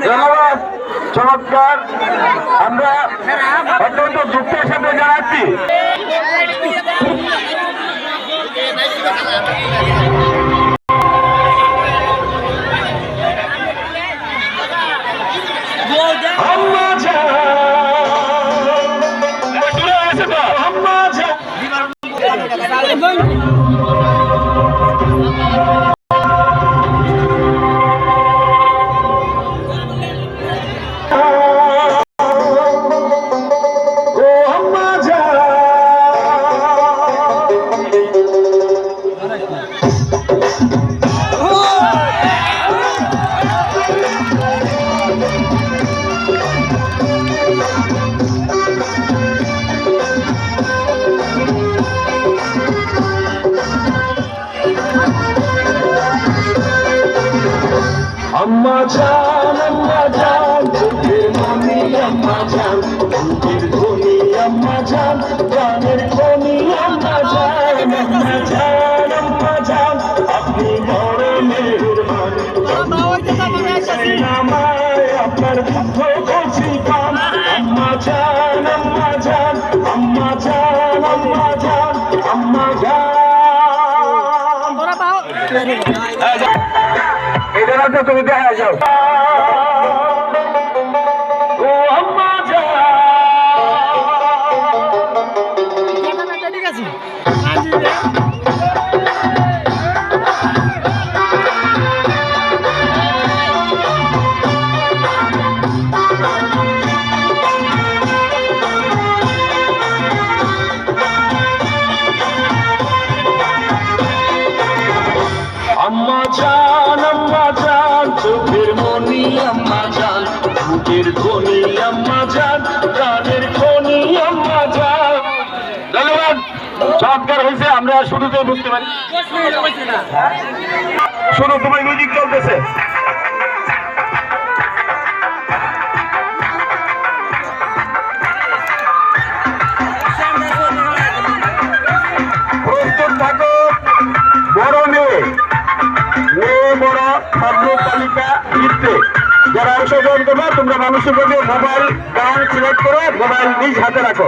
ধন্যবাদ, চমৎকার। আমরা অত্যন্ত দুঃখের সাথে জানাচ্ছি अम्मा जान चोखेर मनी अम्मा जान बुकेर ध्वनि अम्मा जान प्राणेर ध्वनि अम्मा जान अम्मा जान अपनी बड़ मेहरबान नामाय আপনার দুঃখ করছি পান अम्मा जान अम्मा जान अम्मा जान अम्मा जान अम्मा जान इधर তুমি দেখা যাও ও আম্মা জান ঠিক আছে अम्मा जान चोखेर मनी अम्मा जान बुकेर ध्वनि अम्मा जान प्राणेर ध्वनि अम्मा जान। ধন্যবাদ, চমৎকার হয়েছে। আমরা শুরুতে বুঝতে পারি শুরু তোমার মিউজিক চলতেছে। প্রস্তুত থাকো বড় মেয়ে বড় শব্দ তালিকা লিখতে যারা অংশগ্রহণ করবে তোমরা মানুষের প্রতি মোবাইল গান সিলেক্ট করো, মোবাইল নিজ হাতে রাখো।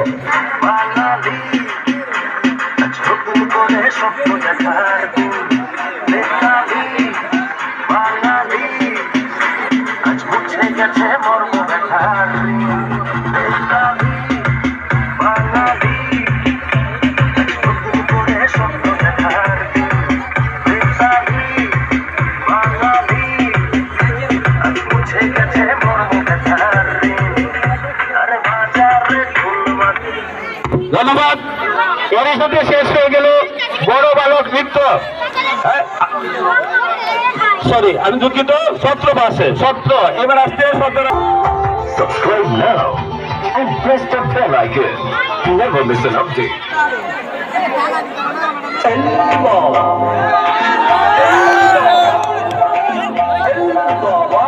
ধন্যবাদ। এর সাথে শেষ হয়ে গেল বড় বালক নৃত্য। সরি, আমি দুঃখিত, সত্র পাশে সত্র। এবার আসতে সত্র। Subscribe now and press the bell icon to never miss an update. Allah